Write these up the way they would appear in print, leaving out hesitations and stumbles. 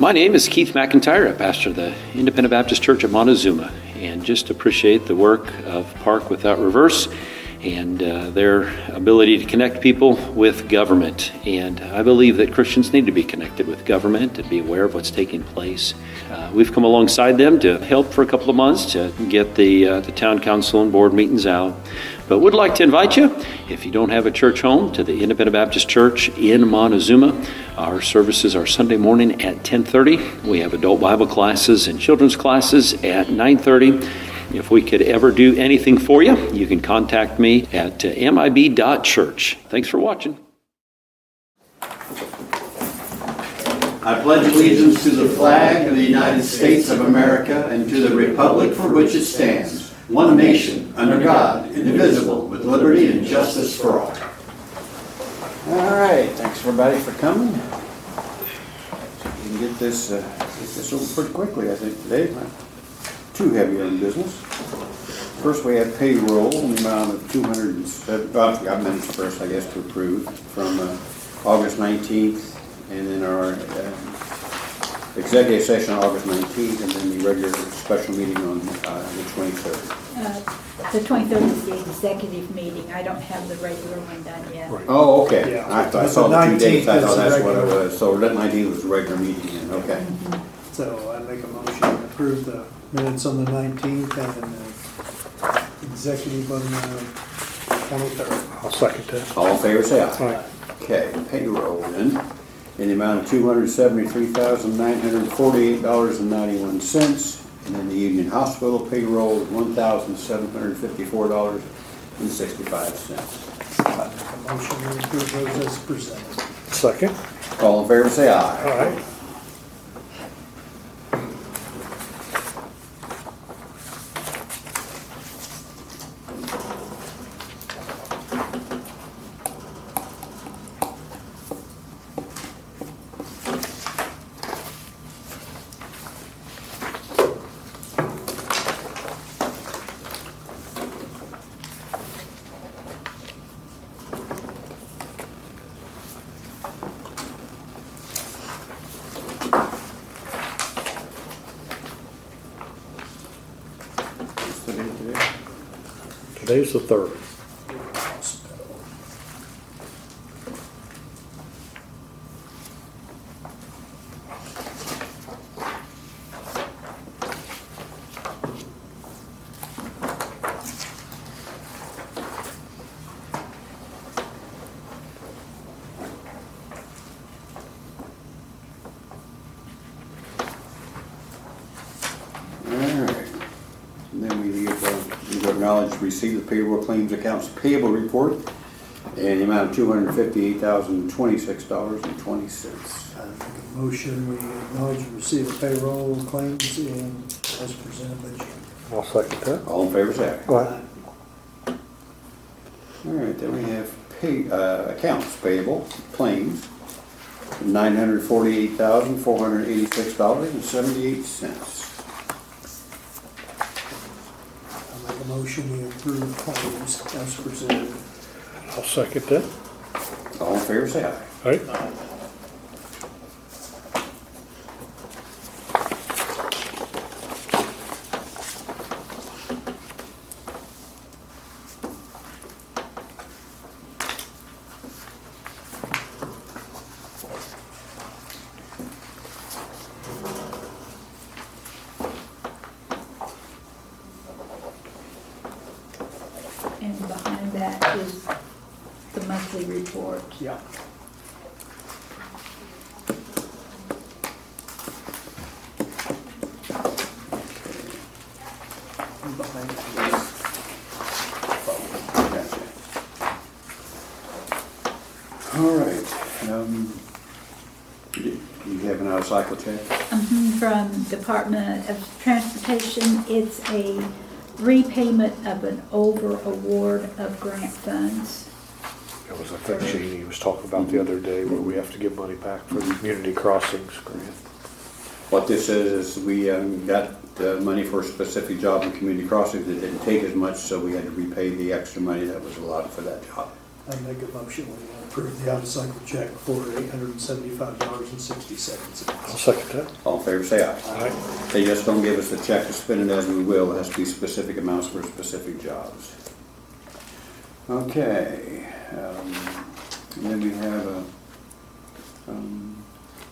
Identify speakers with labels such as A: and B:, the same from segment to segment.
A: My name is Keith McIntyre. I pastor the Independent Baptist Church of Montezuma, and just appreciate the work of Park Without Reverse and their ability to connect people with government. And I believe that Christians need to be connected with government and be aware of what's taking place. We've come alongside them to help for a couple of months to get the town council and board meetings out. But would like to invite you, if you don't have a church home, to the Independent Baptist Church in Montezuma. Our services are Sunday morning at 10:30. We have adult Bible classes and children's classes at 9:30. If we could ever do anything for you, you can contact me at mib.church. Thanks for watching.
B: I pledge allegiance to the flag of the United States of America and to the republic for which it stands, one nation, under God, indivisible, with liberty and justice for all. All right, thanks everybody for coming. We can get this over pretty quickly, I think, today. Not too heavy on business. First, we have payroll in the amount of $207. I've got minutes first, I guess, to approve from August 19th, and then our executive session on August 19th, and then the regular special meeting on the 23rd.
C: The 23rd is the executive meeting. I don't have the regular one done yet.
D: Right.
B: Oh, okay.
D: Yeah.
B: I saw the 2 dates. I thought that's what it
D: regular.
B: was. So that 19th was the regular meeting, and okay.
D: So I make a motion to approve the minutes on the 19th and the executive on the 23rd. I'll second that.
B: All in favor, say aye.
D: Aye.
B: Okay, payroll then, in the amount of $273,948.91, and then the Union Hospital payroll is $1,754.65.
D: I make a motion to approve those as presented. Second.
B: All in favor, say aye.
D: All right.
B: What's the date today?
D: Today's the 3rd.
B: All right. And then we need to acknowledge receipt of payroll claims accounts payable report in the amount of $258,026.20.
D: I make a motion, we acknowledge and receive the payroll claims and as presented by Jim. I'll second that.
B: All in favor, say aye.
D: Aye.
B: All right, then we have accounts payable, claims, $948,486.78.
D: I make a motion, we approve claims as presented. I'll second that.
B: All in favor, say aye.
D: All right.
C: And behind that is the monthly report.
D: Yeah. Behind it.
B: Gotcha. All right. Do you have an out-of-cycle check?
C: From Department of Transportation, it's a repayment of an over-award of grant funds.
E: That was the thing Jeannie was talking about the other day, where we have to give money back for the community crossings grant.
B: What this is we got money for a specific job in community crossings that didn't take as much, so we had to repay the extra money that was allotted for that job.
D: I make a motion we approve the out-of-cycle check for $875.67.
E: I'll second that.
B: All in favor, say aye.
E: Aye.
B: They just don't give us the check to spend it as we will. It has to be specific amounts for specific jobs. Okay. And then we have a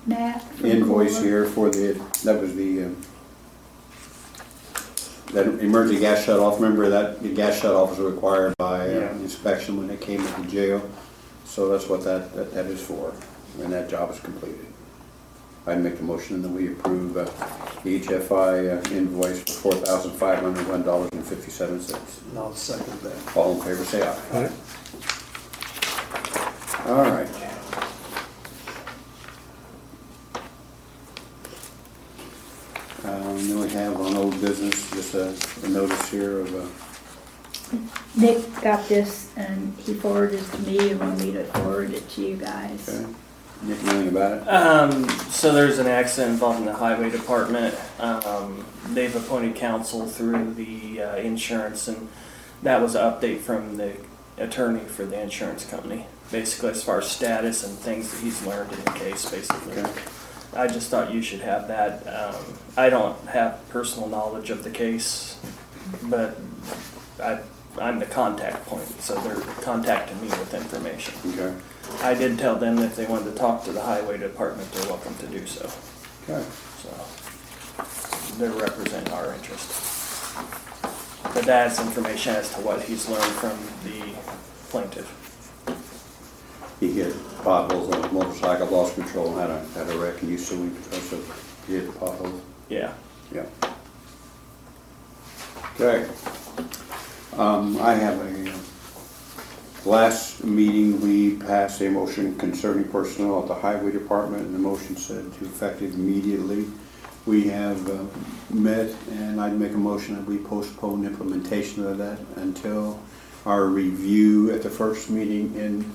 C: Matt? from
B: invoice
C: Kohler.
B: here for that was that emergency gas shut-off. Remember that the gas shut-off was required by inspection when they came to the jail. So that's what that is for, and that job is completed. I'd make the motion that we approve the HFI invoice for $4,501.57.
D: And I'll second that.
B: All in favor, say aye.
E: Aye.
B: All right. Then we have on old business, just a notice here of
C: Nick got this and he forwarded it to me and wanted me to forward it to you guys.
B: okay. Nick, anything about it?
F: So there's an accident involving the highway department. They've appointed counsel through the insurance, and that was an update from the attorney for the insurance company, basically as far as status and things that he's learned in the case, basically.
B: Okay.
F: I just thought you should have that. I don't have personal knowledge of the case, but I'm the contact point, so they're contacting me with information.
B: Okay.
F: I did tell them if they wanted to talk to the highway department, they're welcome to do so.
B: Okay.
F: So they're representing our interest. But that's information as to what he's learned from the plaintiff.
B: He hit potholes on his motorcycle, lost control, had a wreck, and used to because of he hit the potholes.
F: Yeah.
B: Yeah. Okay. I have last meeting, we passed a motion concerning personnel at the highway department, and the motion said to effective immediately. We have met, and I'd make a motion that we postpone implementation of that until our review at the first meeting in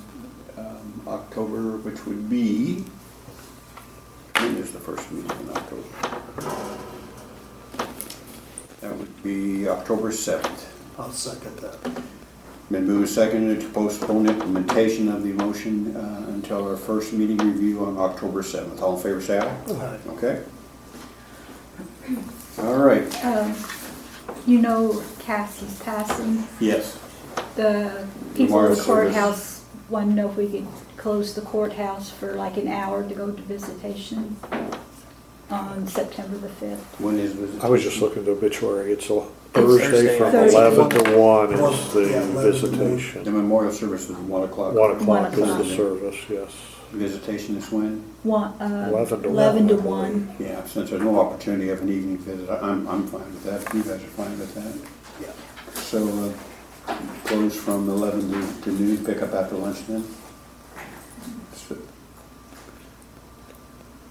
B: October, which would be, when is the first meeting in October? That would be October 7th.
D: I'll second that.
B: Been moved and seconded to postpone implementation of the motion until our first meeting review on October 7th. All in favor, say aye.
D: Aye.
B: Okay. All right.
C: You know Cassie's passing.
B: Yes.
C: The people
B: Memorial
C: at the
B: service.
C: courthouse want to know if we could close the courthouse for like an hour to go to visitation on September the 5th.
B: When is visitation?
E: I was just looking at the obituary. It's a
F: Thursday,
E: Thursday from
C: Thursday.
E: 11 to 1 is
D: Yeah, 11
E: the
D: to
E: visitation.
B: The memorial service is 1 o'clock.
E: 1 o'clock is
C: 1
E: the service, yes.
B: Visitation is when?
E: 11 to
C: 11 to
E: 1.
C: 1.
B: Yeah, since there's no opportunity of an evening visit, I'm fine with that. You guys are fine with that?
D: Yeah.
B: So, close from 11 to noon, pick up after lunch then?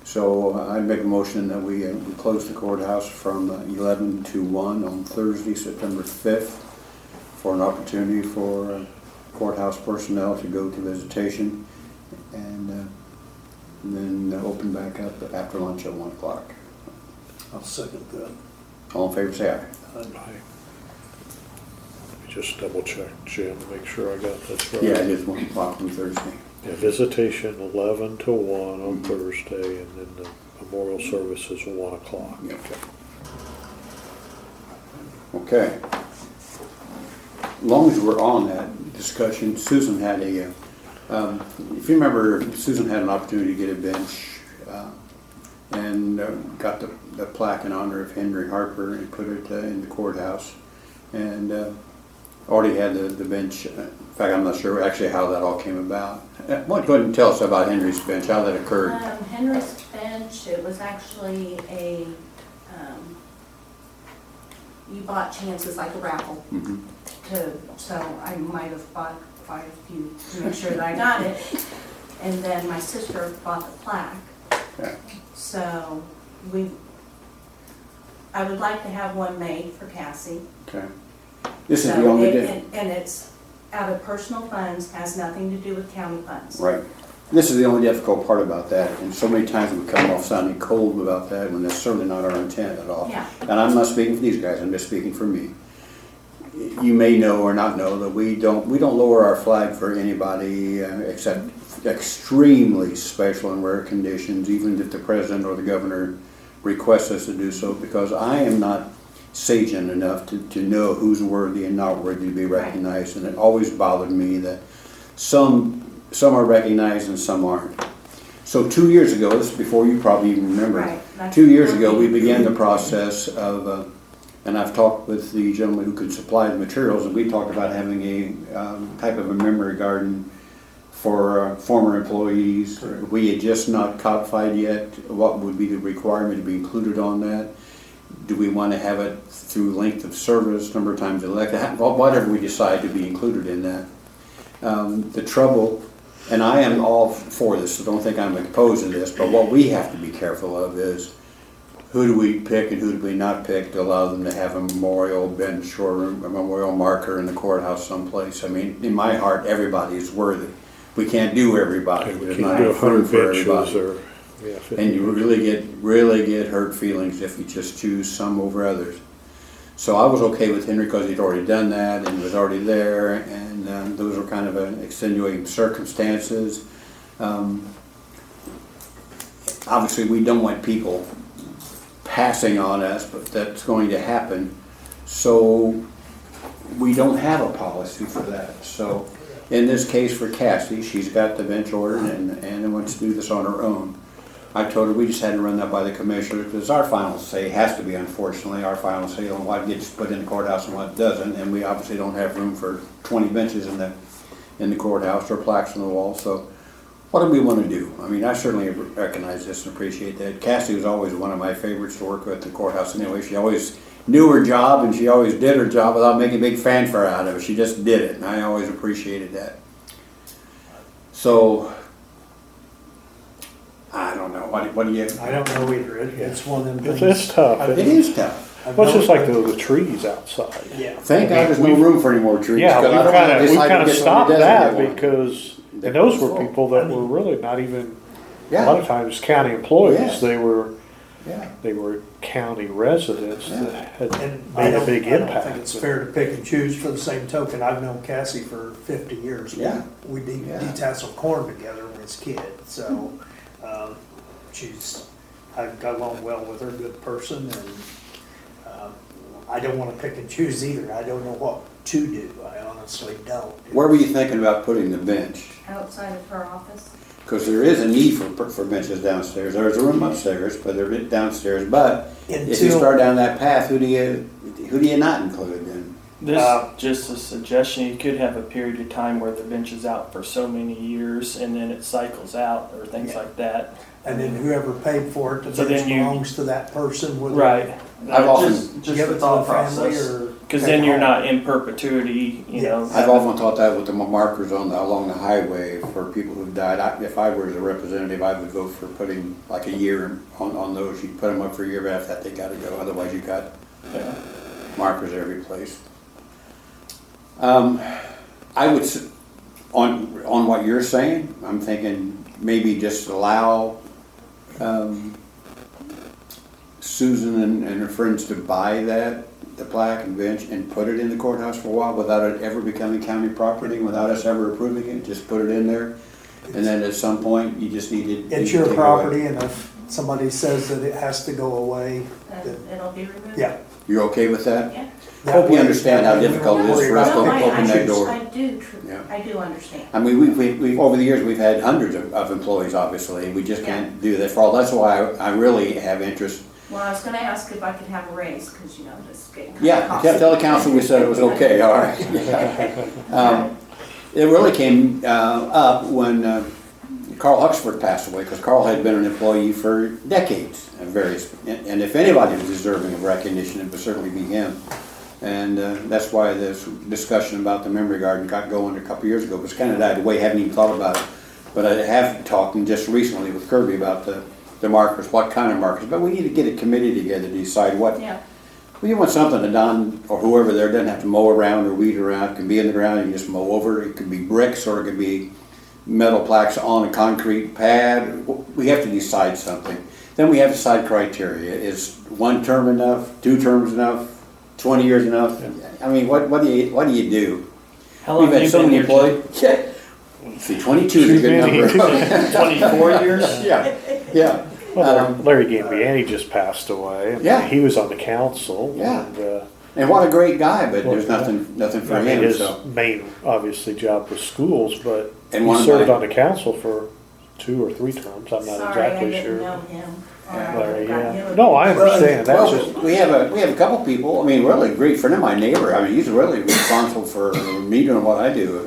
B: So I'd make a motion that we close the courthouse from 11 to 1 on Thursday, September 5th, for an opportunity for courthouse personnel to go to visitation, and then open back up after lunch at 1 o'clock.
D: I'll second that.
B: All in favor, say aye.
E: Let me just double check, Jim, make sure I got this right.
B: Yeah, it is 1 o'clock on Thursday.
E: Yeah, visitation 11 to 1 on Thursday, and then the memorial service is 1 o'clock.
B: Yeah. Okay. As long as we're on that discussion, Susan had if you remember, Susan had an opportunity to get a bench and got the plaque in honor of Henry Harper and put it in the courthouse. And already had the bench. In fact, I'm not sure actually how that all came about. Why don't you go ahead and tell us about Henry's bench, how that occurred?
G: Henry's bench, it was actually you bought chances like a raffle
B: Mhm.
G: so I might have bought quite a few to make sure that I got it. And then my sister bought the plaque.
B: Okay.
G: So I would like to have one made for Cassie.
B: Okay. This is
G: So
B: the only
G: it-
B: day.
G: And it's out of personal funds, has nothing to do with county funds.
B: Right. This is the only difficult part about that, and so many times we come off sounding cold about that when that's certainly not our intent at all.
G: Yeah.
B: And I'm not speaking for these guys, I'm just speaking for me. you may know or not know that we don't lower our flag for anybody except extremely special and rare conditions, even if the president or the governor requests us to do so, because I am not sagent enough to know who's worthy and not worthy to be recognized. And it always bothered me that some are recognized and some aren't. So 2 years ago, this is before you probably even remember,
G: Right.
B: 2 years ago we began the process of, and I've talked with the gentleman who could supply the materials, and we talked about having a type of a memory garden for former employees.
D: Correct.
B: We had just not codified yet what would be the requirement to be included on that. Do we want to have it through length of service, number of times elected, whatever we decide to be included in that. The trouble, and I am all for this, so don't think I'm opposed to this, but what we have to be careful of is who do we pick and who do we not pick to allow them to have a memorial bench or a memorial marker in the courthouse someplace. I mean, in my heart, everybody is worthy. We can't do everybody.
E: We
B: There's
E: can't
B: not
E: do
B: enough room
E: 100
B: for
E: benches
B: everybody.
E: or, yeah. 50
B: And you really get hurt feelings if you just choose some over others. So I was okay with Henry because he'd already done that and was already there, and those were kind of extenuating circumstances. Obviously, we don't want people passing on us, but that's going to happen. So we don't have a policy for that. So in this case for Cassie, she's got the bench ordered and wants to do this on her own. I told her we just had to run that by the commissioner because our final say has to be, unfortunately, our final say on what gets put in the courthouse and what doesn't. And we obviously don't have room for 20 benches in the courthouse or plaques on the wall. So what do we want to do? I mean, I certainly recognize this and appreciate that. Cassie was always one of my favorites to work with at the courthouse anyway. She always knew her job and she always did her job without making a big fanfare out of it. She just did it, and I always appreciated that. So I don't know. What do you?
D: I don't know either. It's one of them things.
E: It's tough.
B: It is tough.
E: Well, it's just like the trees outside.
D: Yeah.
B: Thank God there's no room for any more trees.
E: Yeah,
B: 'cause I
E: we've
B: don't wanna
E: kind
B: decide
E: of
B: to get
E: stopped
B: somebody
E: that
B: designate one.
E: because, and those were people that were really not even, a
B: Yeah.
E: lot of times county employees.
B: Yes.
E: They were
B: Yeah.
E: county residents that had
D: And I
E: made a big
D: don't think
E: impact.
D: it's fair to pick and choose. For the same token, I've known Cassie for 50 years.
B: Yeah.
D: We
B: Yeah.
D: detasseled corn together as kids, so I've got along well with her, good person, and I don't want to pick and choose either. I don't know what to do. I honestly don't.
B: Where were you thinking about putting the bench?
G: Outside of her office.
B: Because there is a need for benches downstairs. There's a room upstairs, but they're downstairs. But if you
D: Until-
B: start down that path, who do you not include then?
F: This just a suggestion. You could have a period of time where the bench is out for so many years, and then it cycles out or things like that.
D: And then whoever paid for it, the
F: So
D: bench
F: then you-
D: belongs to that person. Whether
F: Right.
B: I've often-
F: Just
D: give
F: the
D: it to
F: thought
D: the family
F: process.
D: or
F: Because
D: take
F: then
D: it
F: you're
D: home.
F: not in perpetuity. You know.
D: Yes.
B: I've often thought that with the markers along the highway for people who've died. If I were the representative, I would vote for putting like a year on those. You put them up for a year, but after that they got to go. Otherwise, you got markers every place. I would on what you're saying. I'm thinking maybe just allow Susan and her friends to buy the plaque and bench and put it in the courthouse for a while without it ever becoming county property, without us ever approving it. Just put it in there, and then at some point you just need to.
D: It's your property, and if somebody says that it has to go away,
G: Then it'll be removed.
D: yeah.
B: You're okay with that?
G: Yeah.
D: that
B: Hope you
D: way-
B: understand how
D: that way we
B: difficult
D: don't
B: it is
D: worry
B: for us
D: about
B: to
D: it.
B: open that door.
G: I
B: Yeah.
G: do understand.
B: I mean, we've over the years we've had hundreds of employees. Obviously, we just can't do that for all. That's why I really have interest.
G: Well, I was gonna ask if I could have a raise, because this is getting kind of
B: Yeah,
G: costly.
B: tell the council we said it was okay. All right. It really came up when Carl Huxford passed away, because Carl had been an employee for decades at various, and if anybody was deserving of recognition, it would certainly be him. And that's why this discussion about the memory garden got going a couple years ago. It was kind of died away. Haven't even thought about it, but I have talked just recently with Kirby about the markers, what kind of markers. But we need to get a committee together to decide what.
G: Yeah,
B: Well, you want something that Don or whoever there doesn't have to mow around or weed around. It can be in the ground, you can just mow over. It could be bricks, or it could be metal plaques on a concrete pad. We have to decide something. Then we have to decide criteria. Is one term enough, 2 terms enough, 20 years enough? I mean, what do you do?
F: How long
B: We've
F: have
B: had
F: you
B: so
F: been
B: many
F: here, Jim?
B: employees. Yeah. See, 22 is a good number.
F: 24 years?
B: Yeah, yeah.
E: Well, Larry Gambiani just passed away.
B: Yeah.
E: He was on the council.
B: Yeah.
E: And,
B: And what a great guy, but there's
E: Well,
B: nothing for
E: I mean,
B: him,
E: his
B: so.
E: main, obviously, job was schools, but
B: And
E: he
B: one of
E: served
B: my-
E: on the council for 2 or 3 terms. I'm not
G: Sorry,
E: exactly
G: I didn't
E: sure.
G: know him.
E: Larry,
G: Got
E: yeah.
G: him.
E: No, I understand. That's
B: Well,
E: just,
B: we have a couple people, I mean, really great friend of my neighbor, I mean, he's really responsible for me doing what I do.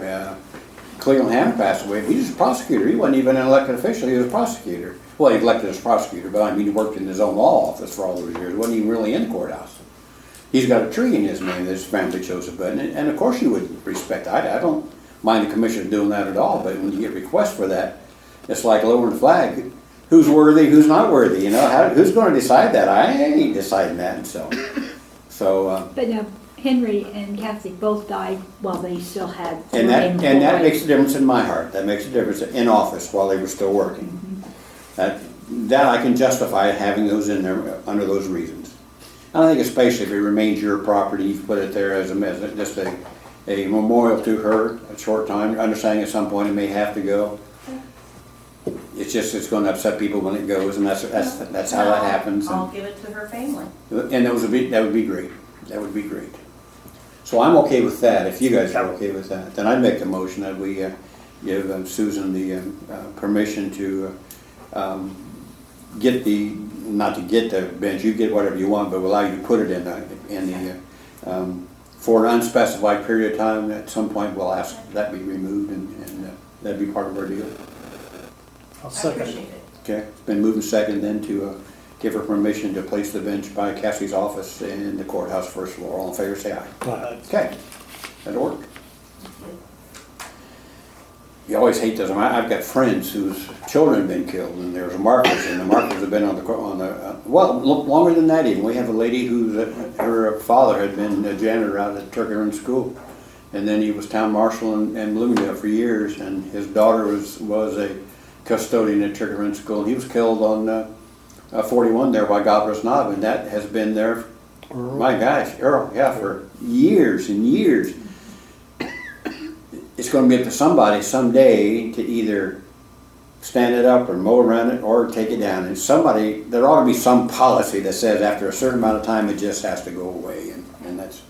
B: Cleveland Hammer passed away, he was a prosecutor, he wasn't even an elected official, he was a prosecutor. Well, he elected as prosecutor, but I mean, he worked in his own law office for all those years, wasn't even really in the courthouse. He's got a tree in his name that his family chose to put, and of course you would respect, I don't mind the commissioner doing that at all, but when you get requests for that, it's like lowering the flag. Who's worthy, who's not worthy, you know, who's gonna decide that? I ain't deciding that, and so,
C: But now, Henry and Kathy both died while they still had.
B: and that
C: employees.
B: makes a difference in my heart, that makes a difference in office while they were still working. That I can justify having those in there under those reasons. I think especially if it remains your property, you put it there as just a memorial to her, a short time, understanding at some point it may have to go. It's gonna upset people when it goes, and that's how that happens.
G: I'll give it to her family.
B: And that would be great, that would be great. So I'm okay with that, if you guys are okay with that, then I'd make the motion that we give Susan the permission to not to get the bench, you get whatever you want, but allow you to put it in the for an unspecified period of time. At some point, we'll ask that be removed, and that'd be part of our deal.
D: I'll
G: I
D: second
G: appreciate
D: it.
G: it.
B: Okay, it's been moved and seconded then to give her permission to place the bench by Cassie's office in the courthouse first floor. All in favor, say aye. Okay, that'll work. You always hate those. I've got friends whose children have been killed, and there's markers, and the markers have been on the well, longer than that even. We have a lady whose her father had been a janitor out at Turkey School, and then he was town marshal in Bloomingdale for years, and his daughter was a custodian at Turkey School, and he was killed on 41 there by Gobbler's Knob, and that has been there, my gosh, Earl, yeah, for years and years. It's going to be up to somebody someday to either stand it up or mow around it or take it down. And there ought to be some policy that says after a certain amount of time it just has to go away. And that's,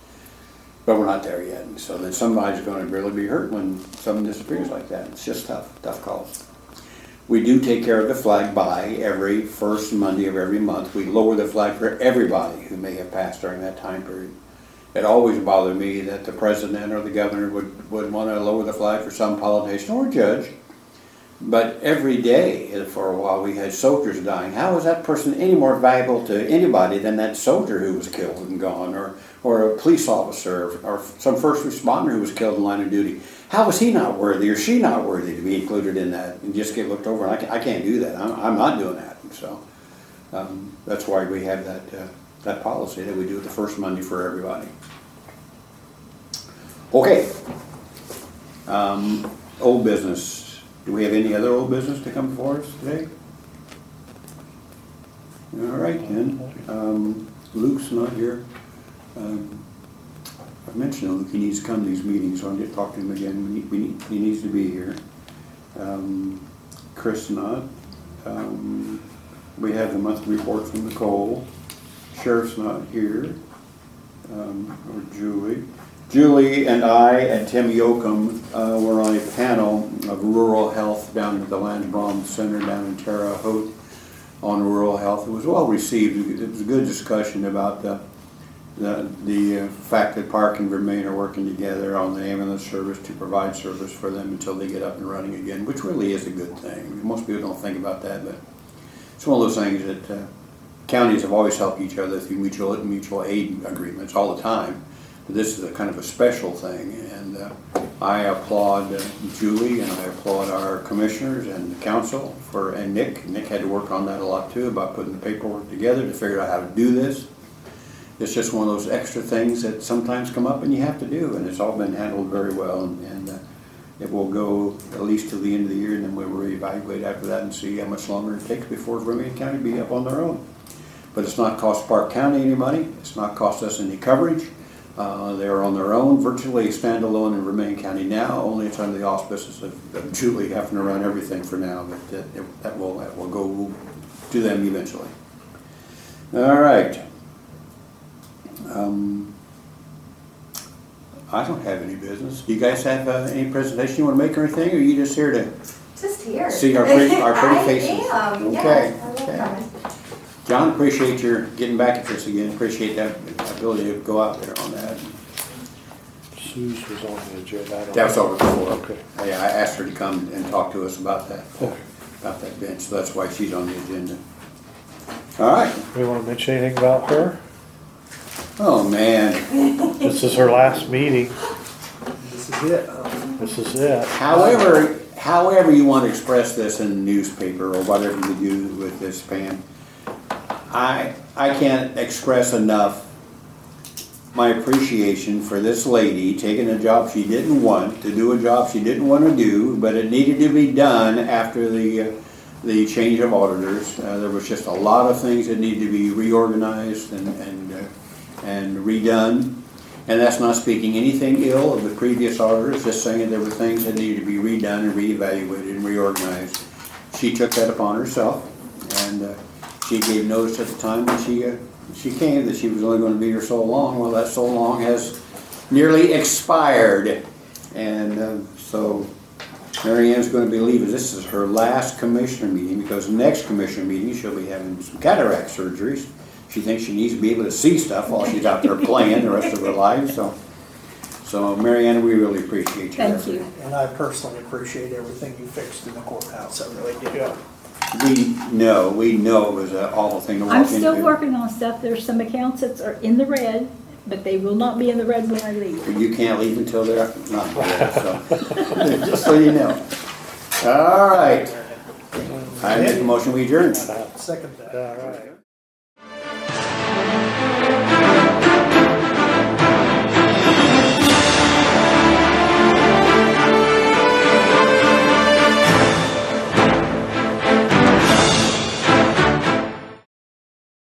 B: but we're not there yet. And so then somebody's going to really be hurt when something disappears like that. It's just tough calls. We do take care of the flag by every first Monday of every month. We lower the flag for everybody who may have passed during that time period. It always bothered me that the president or the governor would want to lower the flag for some politician or judge. But every day for a while we had soldiers dying. How was that person any more valuable to anybody than that soldier who was killed and gone, or a police officer, or some first responder who was killed in line of duty? How was he not worthy or she not worthy to be included in that and just get looked over? I can't do that. I'm not doing that. So that's why we have that policy that we do it the first Monday for everybody. Okay. Old business. Do we have any other old business to come before us today? All right then. Luke's not here. I mentioned to Luke he needs to come to these meetings, so I'm going to talk to him again. He needs to be here. Chris not. We have the monthly report from Nicole. Sheriff's not here. Or Julie. Julie and I and Tim Yoakum were on a panel of rural health down at the Landsbrom Center down in Terre Haute on rural health. It was well received. It was a good discussion about the fact that Parke and Vermain are working together on the ambulance service to provide service for them until they get up and running again, which really is a good thing. Most people don't think about that, but it's one of those things that counties have always helped each other through mutual aid agreements all the time. But this is a kind of a special thing, and I applaud Julie, and I applaud our commissioners and the council and Nick. Nick had to work on that a lot too, about putting the paperwork together to figure out how to do this. It's just one of those extra things that sometimes come up and you have to do, and it's all been handled very well, and it will go at least till the end of the year, and then we'll reevaluate after that and see how much longer it takes before Vermilion County be up on their own. but it's not cost Parke County any money. It's not cost us any coverage. They're on their own, virtually standalone in Remaine County now. Only it's under the auspices of Julie having to run everything for now, but that will go to them eventually. All right. I don't have any business. Do you guys have any presentation you want to make or anything, or are you just here to
H: Just here.
B: see our pretty faces?
H: I am,
B: Okay.
H: yes. I love
B: Okay.
H: coming.
B: John, appreciate your getting back at this again. Appreciate that ability to go out there on that.
E: Sue's was on the agenda. I don't
B: That was
E: know.
B: over before.
E: Okay.
B: I asked her to come and talk to us about that,
E: Okay.
B: about that bench, so that's why she's on the agenda. All right.
E: We want to mention anything about her?
B: Oh, man.
E: This is her last meeting.
D: This is it.
E: This is it.
B: However you want to express this in the newspaper or whatever you do with this, Pam, I can't express enough my appreciation for this lady taking a job she didn't want, to do a job she didn't want to do, but it needed to be done after the change of auditors. There was just a lot of things that needed to be reorganized and redone. And that's not speaking anything ill of the previous auditors, just saying there were things that needed to be redone and reevaluated and reorganized. She took that upon herself, and she gave notice at the time when she came that she was only going to be here so long. Well, that so long has nearly expired, and so Mary Ann's going to be leaving. This is her last commissioner meeting, because the next commissioner meeting she'll be having some cataract surgeries. She thinks she needs to be able to see stuff while she's out there playing the rest of her life. So Mary Ann, we really appreciate you.
C: Thank you.
D: And I personally appreciate everything you fixed in the courthouse. I really do.
B: We know it was an awful thing to walk
C: I'm
B: into.
C: still working on stuff. There's some accounts that are in the red, but they will not be in the red when I leave.
B: You can't leave until they're not there, so, just so you know. All right. I make a motion, we adjourn.
D: Second that.
E: All right.